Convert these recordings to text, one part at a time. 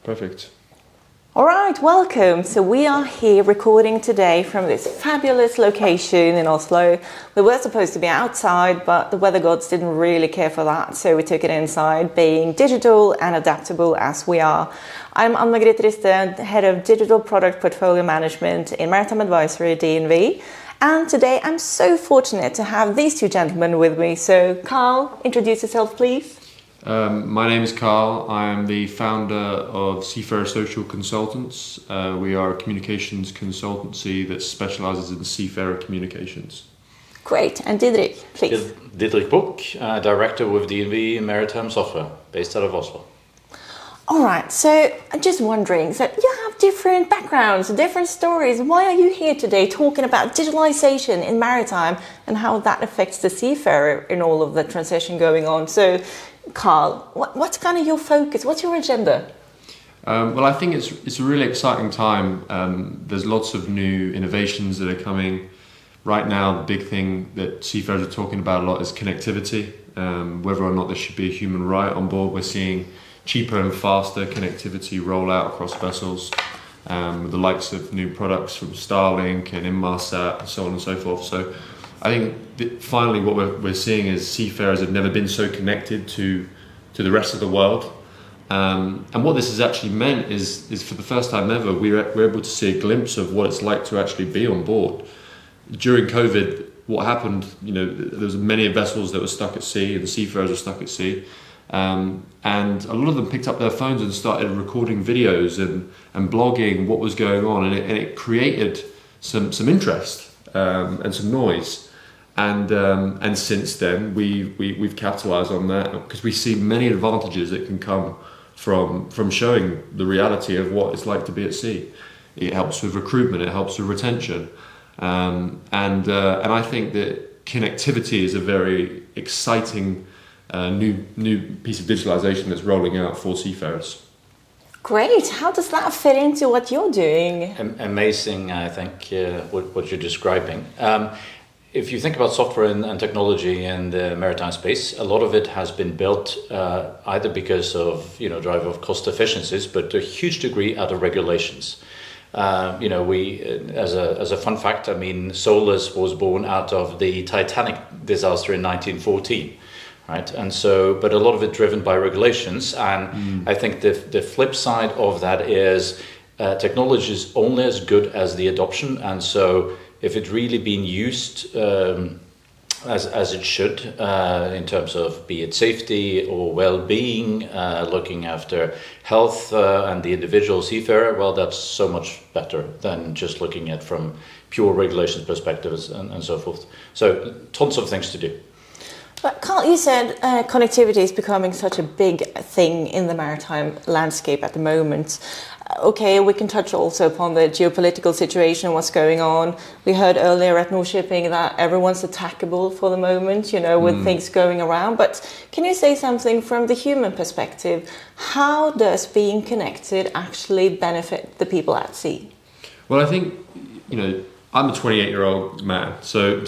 Perfect. All right, welcome. So we are here recording today from this fabulous location in Oslo. We were supposed to be outside, but the weather gods didn't really care for that, so we took it inside, being digital and adaptable as we are. I'm An-Magritt, head of digital product portfolio management in Maritime Advisory, DNV. And today I'm so fortunate to have these two gentlemen with me. So Carl, introduce yourself, please. My name is Carl. I am the founder of Seafarer Social Consultants. We are a communications consultancy that specializes in seafarer communications. Great. And Diderich, please. Diderich Buch, director with DNV Maritime Software, based out of Oslo. All right, so I'm just wondering, so you have different backgrounds, different stories. Why are you here today talking about digitalization in maritime and how that affects the seafarer in all of the transition going on? So, Carl, what's kind of your focus? What's your agenda? Well, I think it's a really exciting time. There's lots of new innovations that are coming. Right now, the big thing that seafarers are talking about a lot is connectivity. Whether or not there should be a human right on board, we're seeing cheaper and faster connectivity roll out across vessels, with the likes of new products from Starlink and Inmarsat and so on and so forth. So I think that finally what we're seeing is seafarers have never been so connected to the rest of the world. And what this has actually meant is for the first time ever, we're able to see a glimpse of what it's like to actually be on board. During COVID, what happened, there was many vessels that were stuck at sea and the seafarers were stuck at sea. And a lot of them picked up their phones and started recording videos and blogging what was going on, and it created some interest and some noise. And since then we've capitalized on that because we see many advantages that can come from showing the reality of what it's like to be at sea. It helps with recruitment, it helps with retention, and I think that connectivity is a very exciting new piece of digitalization that's rolling out for seafarers. Great. How does that fit into what you're doing? Amazing, I think, what you're describing. If you think about software and technology in the maritime space, a lot of it has been built either because of drive of cost efficiencies, but to a huge degree out of regulations. We as a fun fact, Solus was born out of the Titanic disaster in 1914. Right, and so, but a lot of it driven by regulations, and I think the flip side of that is technology is only as good as the adoption, and so if it's really being used as it should in terms of be it safety or well-being, looking after health and the individual seafarer, well, that's so much better than just looking at from pure regulations perspectives and so forth. So tons of things to do. But Carl, you said connectivity is becoming such a big thing in the maritime landscape at the moment. Okay, we can touch also upon the geopolitical situation, what's going on. We heard earlier at North Shipping that everyone's attackable for the moment, with things going around. But can you say something from the human perspective? How does being connected actually benefit the people at sea? Well, I think, I'm a 28-year-old man, so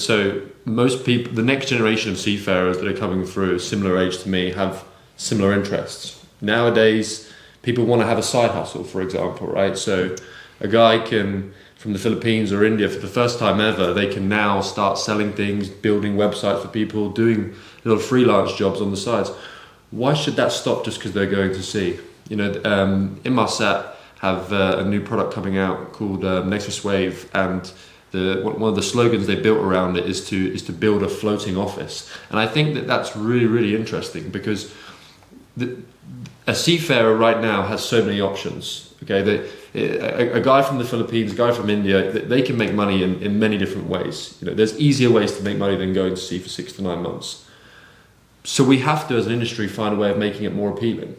most people, the next generation of seafarers that are coming through, similar age to me, have similar interests. Nowadays, people want to have a side hustle, for example, right? So a guy can, from the Philippines or India, for the first time ever, they can now start selling things, building websites for people, doing little freelance jobs on the sides. Why should that stop just because they're going to sea? Inmarsat have a new product coming out called Nexus Wave, and one of the slogans they built around it is to build a floating office. And I think that that's really, really interesting because a seafarer right now has so many options. Okay, a guy from the Philippines, a guy from India, they can make money in many different ways. There's easier ways to make money than going to sea for 6 to 9 months. So we have to, as an industry, find a way of making it more appealing.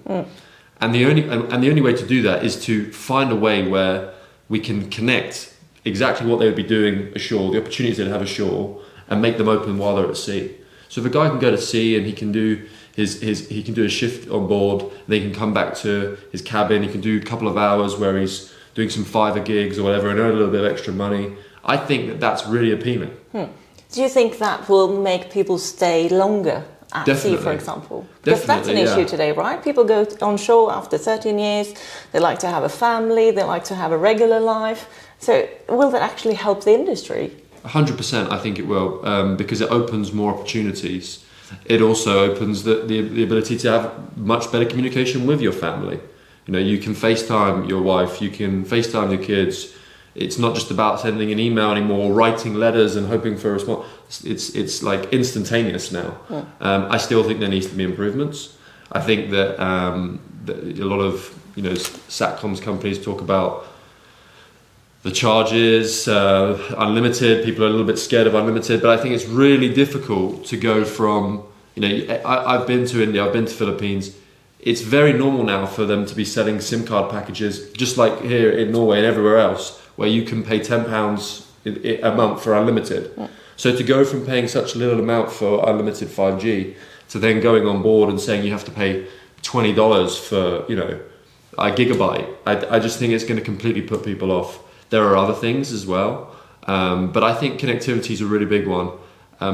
And the only way to do that is to find a way where we can connect exactly what they would be doing ashore, the opportunities they'd have ashore, and make them open while they're at sea. So if a guy can go to sea and he can do a shift on board, then he can come back to his cabin, he can do a couple of hours where he's doing some Fiverr gigs or whatever and earn a little bit of extra money. I think that that's really appealing. Do you think that will make people stay longer at sea, Definitely. for example? Because that's an Definitely, issue today, right? People go on shore after 13 years, they like to have a family, they like to have a regular life. So will that actually help the industry? 100%, I think it will, because it opens more opportunities. It also opens the ability to have much better communication with your family. You know, you can FaceTime your wife, you can FaceTime your kids. It's not just about sending an email anymore, writing letters and hoping for a response. It's like instantaneous now. Yeah. I still think there needs to be improvements. I think that a lot of satcoms companies talk about the charges, unlimited. People are a little bit scared of unlimited, but I think it's really difficult to go from, I've been to India, I've been to Philippines. It's very normal now for them to be selling SIM card packages, just like here in Norway and everywhere else, where you can pay £10 a month for unlimited. Yeah. So to go from paying such a little amount for unlimited 5G to then going on board and saying you have to pay $20 for, a gigabyte, I just think it's going to completely put people off. There are other things as well, but I think connectivity is a really big one,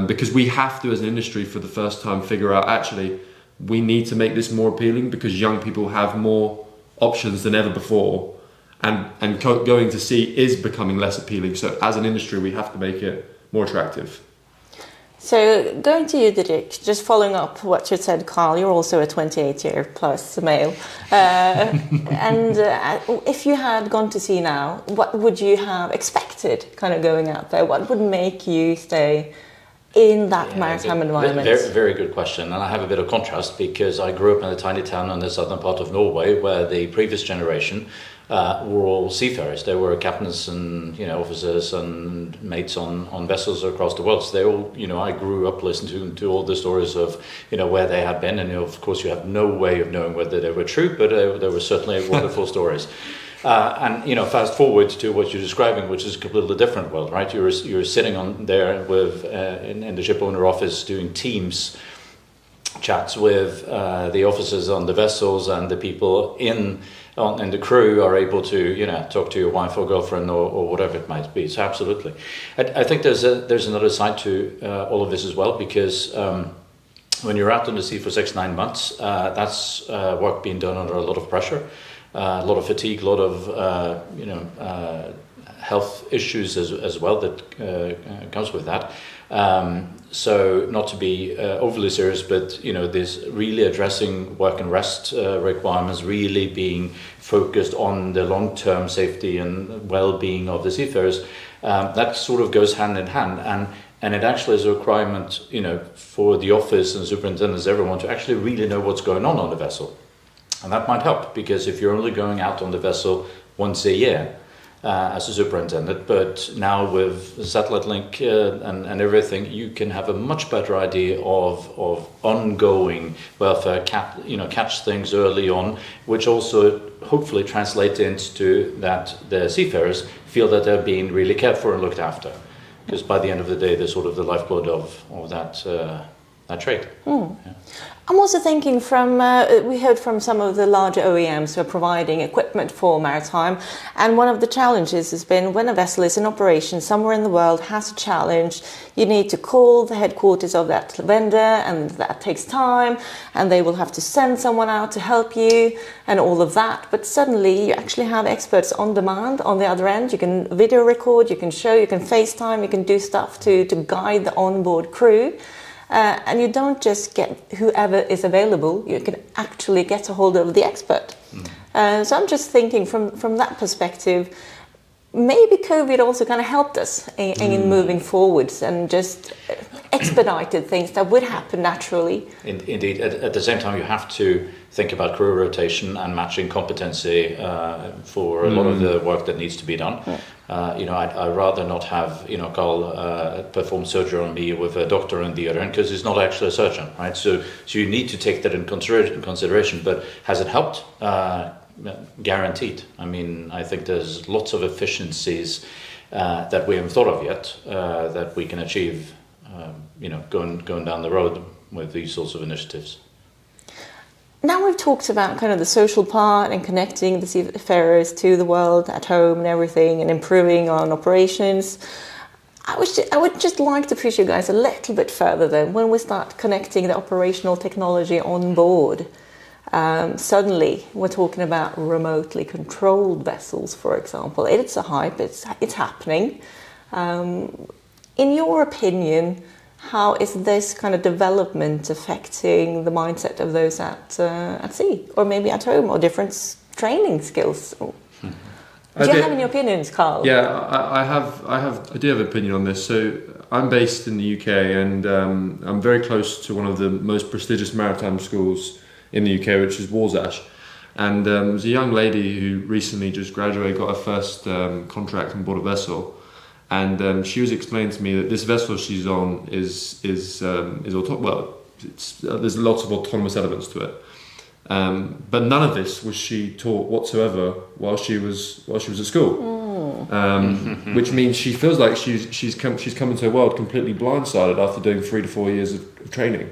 because we have to, as an industry, for the first time, figure out actually we need to make this more appealing, because young people have more options than ever before, and going to sea is becoming less appealing. So as an industry, we have to make it more attractive. So going to you, Diderich, just following up what you said, Carl, you're also a 28-year plus male. And if you had gone to sea now, what would you have expected kind of going out there? What would make you stay in that maritime environment? Very, very good question. And I have a bit of contrast, because I grew up in a tiny town in the southern part of Norway where the previous generation were all seafarers. They were captains and officers and mates on vessels across the world. So they all, I grew up listening to all the stories of where they had been, and of course you have no way of knowing whether they were true, but they were certainly wonderful stories. And fast forward to what you're describing, which is a completely different world, right? You're sitting on there with in the ship owner office doing Teams chats with the officers on the vessels, and the people in the crew are able to talk to your wife or girlfriend or whatever it might be. So absolutely, I think there's another side to all of this as well, because when you're out on the sea for 6-9 months, that's work being done under a lot of pressure, a lot of fatigue, a lot of health issues as well that comes with that. So not to be overly serious, but this really addressing work and rest requirements, really being focused on the long-term safety and well-being of the seafarers, that sort of goes hand in hand, and it actually is a requirement, for the office and superintendents, everyone, to actually really know what's going on the vessel, and that might help, because if you're only going out on the vessel once a year, as a superintendent, but now with satellite link and everything, you can have a much better idea of ongoing welfare, catch things early on, which also hopefully translates into that the seafarers feel that they're being really cared for and looked after, because by the end of the day, they're sort of the lifeblood of that trade. Yeah. I'm also thinking we heard from some of the larger OEMs who are providing equipment for maritime, and one of the challenges has been when a vessel is in operation somewhere in the world, has a challenge, you need to call the headquarters of that vendor, and that takes time, and they will have to send someone out to help you and all of that. But suddenly you actually have experts on demand on the other end. You can video record, you can show, you can FaceTime, you can do stuff to guide the onboard crew. And you don't just get whoever is available, you can actually get a hold of the expert. So I'm just thinking from that perspective, maybe COVID also kind of helped us in moving forwards and just expedited things that would happen naturally. Indeed. At the same time, you have to think about crew rotation and matching competency for a lot of the work that needs to be done. I'd rather not have Carl perform surgery on me with a doctor in the other end, because he's not actually a surgeon, right? So you need to take that in consideration. But has it helped? Guaranteed. I mean, I think there's lots of efficiencies that we haven't thought of yet that we can achieve, going down the road with these sorts of initiatives. Now we've talked about kind of the social part and connecting the seafarers to the world at home and everything, and improving on operations. I would just like to push you guys a little bit further then. When we start connecting the operational technology on board, suddenly we're talking about remotely controlled vessels, for example. It's a hype, it's happening. In your opinion, how is this kind of development affecting the mindset of those at sea, or maybe at home, or different training skills? Do you have any opinions, Carl? Yeah, I do have an opinion on this. So I'm based in the UK, and I'm very close to one of the most prestigious maritime schools in the UK, which is Warsash. And there's a young lady who recently just graduated, got her first contract on board a vessel, and she was explaining to me that this vessel she's on is there's lots of autonomous elements to it. But none of this was she taught whatsoever while she was at school, which means she feels like she's come into her world completely blindsided after doing 3 to 4 years of training.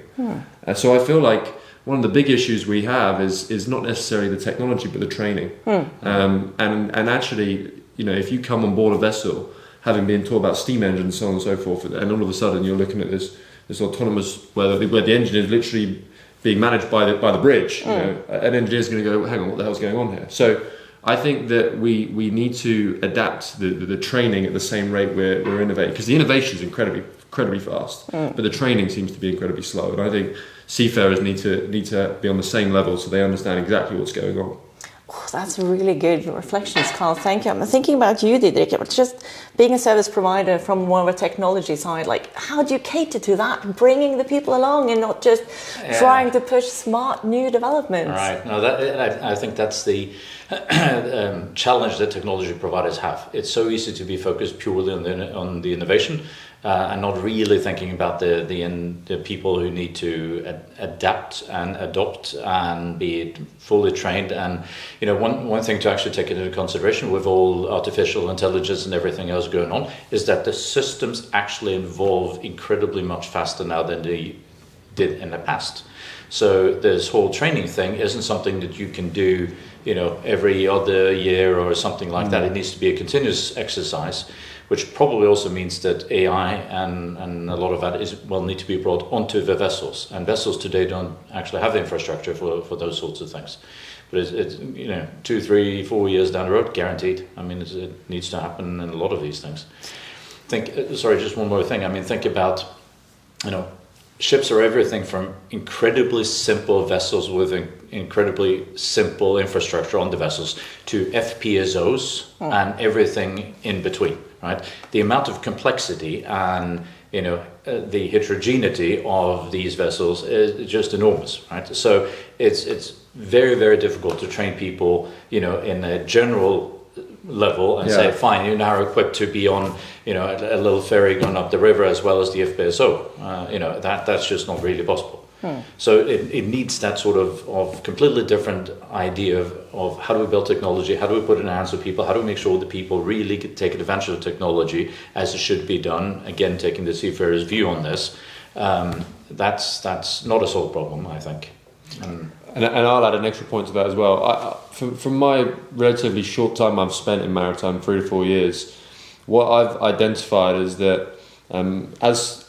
So I feel like one of the big issues we have is not necessarily the technology but the training. And actually, if you come on board a vessel having been taught about steam engines and so on and so forth, and all of a sudden you're looking at this autonomous where the engine is literally being managed by the bridge, an engineer's going to go, hang on, what the hell's going on here? So I think that we need to adapt the training at the same rate we're innovating, because the innovation is incredibly fast, but the training seems to be incredibly slow. And I think seafarers need to be on the same level so they understand exactly what's going on. Oh, that's really good reflections, Carl. Thank you. I'm thinking about you, Diderich. Just being a service provider from more of a technology side, like how do you cater to that, bringing the people along and not just trying to push smart new developments? Right. No, I think that's the challenge that technology providers have. It's so easy to be focused purely on the innovation. And not really thinking about the people who need to adapt and adopt and be fully trained. And one thing to actually take into consideration with all artificial intelligence and everything else going on is that the systems actually evolve incredibly much faster now than they did in the past. So this whole training thing isn't something that you can do every other year or something like that. It needs to be a continuous exercise, which probably also means that AI and a lot of that need to be brought onto the vessels. And vessels today don't actually have the infrastructure for those sorts of things. But it's 2, 3, 4 years down the road, guaranteed. I mean, it needs to happen in a lot of these things. Just one more thing. I mean, think about, ships are everything from incredibly simple vessels with incredibly simple infrastructure on the vessels to FPSOs and everything in between, right? The amount of complexity and the heterogeneity of these vessels is just enormous, right? So it's very, very difficult to train people, in a general level and say, fine, you're now equipped to be on, a little ferry going up the river as well as the FPSO. That's just not really possible. So it needs that sort of completely different idea of how do we build technology, how do we put it in the hands of people, how do we make sure that people really take advantage of technology as it should be done. Again, taking the seafarer's view on this, that's not a solved problem, I think. And I'll add an extra point to that as well. From my relatively short time I've spent in maritime, 3 to 4 years, what I've identified is that as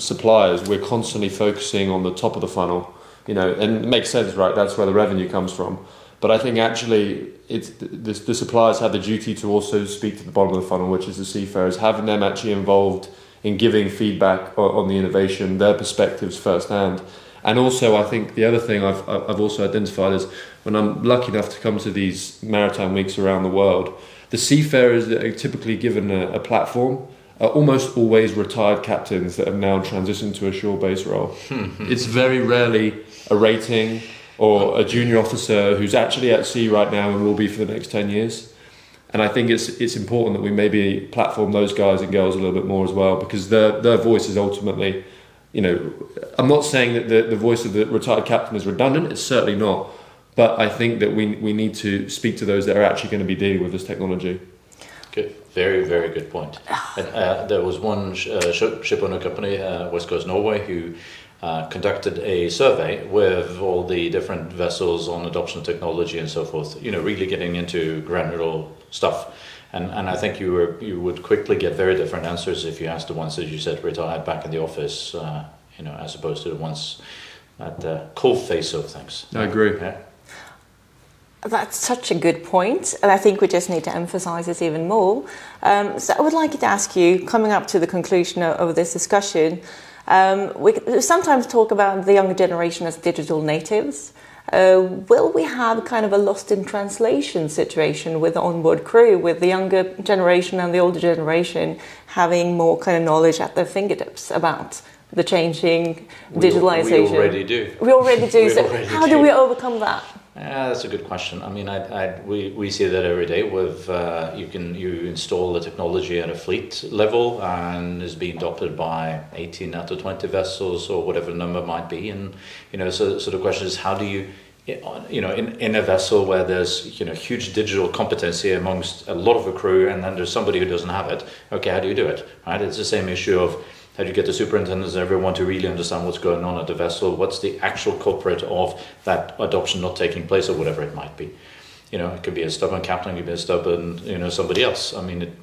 suppliers, we're constantly focusing on the top of the funnel, and it makes sense, right? That's where the revenue comes from. But I think actually the suppliers have the duty to also speak to the bottom of the funnel, which is the seafarers, having them actually involved in giving feedback on the innovation, their perspectives firsthand. And also, I think the other thing I've also identified is when I'm lucky enough to come to these maritime weeks around the world, the seafarers that are typically given a platform are almost always retired captains that have now transitioned to a shore-based role. It's very rarely a rating or a junior officer who's actually at sea right now and will be for the next 10 years. And I think it's important that we maybe platform those guys and girls a little bit more as well, because their voice is ultimately... I'm not saying that the voice of the retired captain is redundant, it's certainly not, but I think that we need to speak to those that are actually going to be dealing with this technology. Good. Very, very good point. And, there was one ship owner company, West Coast Norway, who conducted a survey with all the different vessels on adoption of technology and so forth, really getting into granular stuff. And I think you would quickly get very different answers if you asked the ones that you said retired back in the office, as opposed to the ones at the cold face of things. I agree. Yeah. That's such a good point, and I think we just need to emphasize this even more. So I would like to ask you, coming up to the conclusion of this discussion, we sometimes talk about the younger generation as digital natives. Will we have kind of a lost in translation situation with the onboard crew, with the younger generation and the older generation having more kind of knowledge at their fingertips about the changing digitalization? We already do. We already do. We So already how do. do we overcome that? Yeah, that's a good question. I mean, we see that every day. With you install the technology at a fleet level, and is being adopted by 18 out of 20 vessels or whatever the number might be. And so the question is, how do you, in a vessel where there's huge digital competency amongst a lot of the crew, and then there's somebody who doesn't have it. Okay, how do you do it? Right? It's the same issue of, how do you get the superintendents and everyone to really understand what's going on at the vessel? What's the actual culprit of that adoption not taking place, or whatever it might be? It could be a stubborn captain, it could be a stubborn, somebody else. I mean,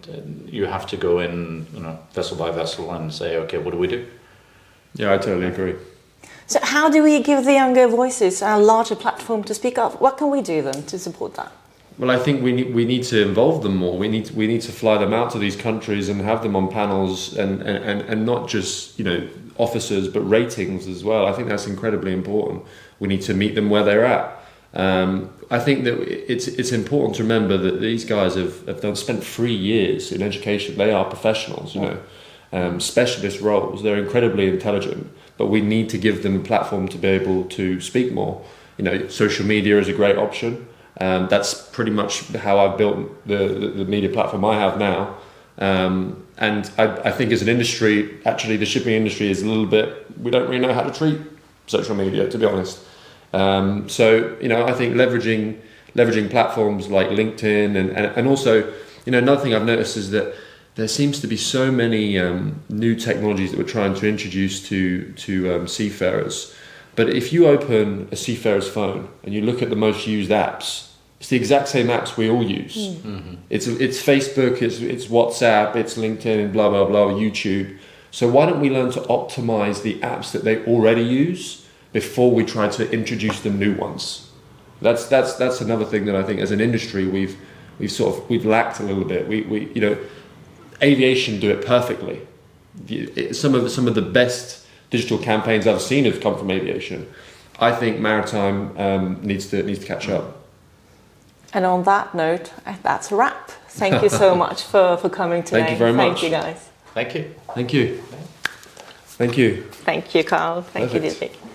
you have to go in, vessel by vessel and say, okay, what do we do? Yeah, I totally agree. So how do we give the younger voices a larger platform to speak up? What can we do then to support that? Well, I think we need to involve them more. We need to fly them out to these countries and have them on panels and not just officers, but ratings as well. I think that's incredibly important. We need to meet them where they're at. I think that it's important to remember that these guys have spent 3 years in education. They are professionals, specialist roles. They're incredibly intelligent, but we need to give them a platform to be able to speak more. Social media is a great option. That's pretty much how I've built the media platform I have now. And I think as an industry, actually the shipping industry is a little bit, we don't really know how to treat social media, to be honest. So I think leveraging platforms like LinkedIn and also, another thing I've noticed is that there seems to be so many new technologies that we're trying to introduce to seafarers. But if you open a seafarer's phone and you look at the most used apps, it's the exact same apps we all use. Mm-hmm. It's Facebook, it's WhatsApp, it's LinkedIn, blah, blah, blah, YouTube. So why don't we learn to optimize the apps that they already use before we try to introduce them new ones? That's another thing that I think as an industry we've lacked a little bit. We aviation do it perfectly. Some of the best digital campaigns I've seen have come from aviation. I think maritime needs to catch up. And on that note, that's a wrap. Thank you so much for coming today. Thank you very much. Thank you, guys. Thank you. Thank you. Thank you. Thank you, Carl. Thank you, Perfect. Diderich.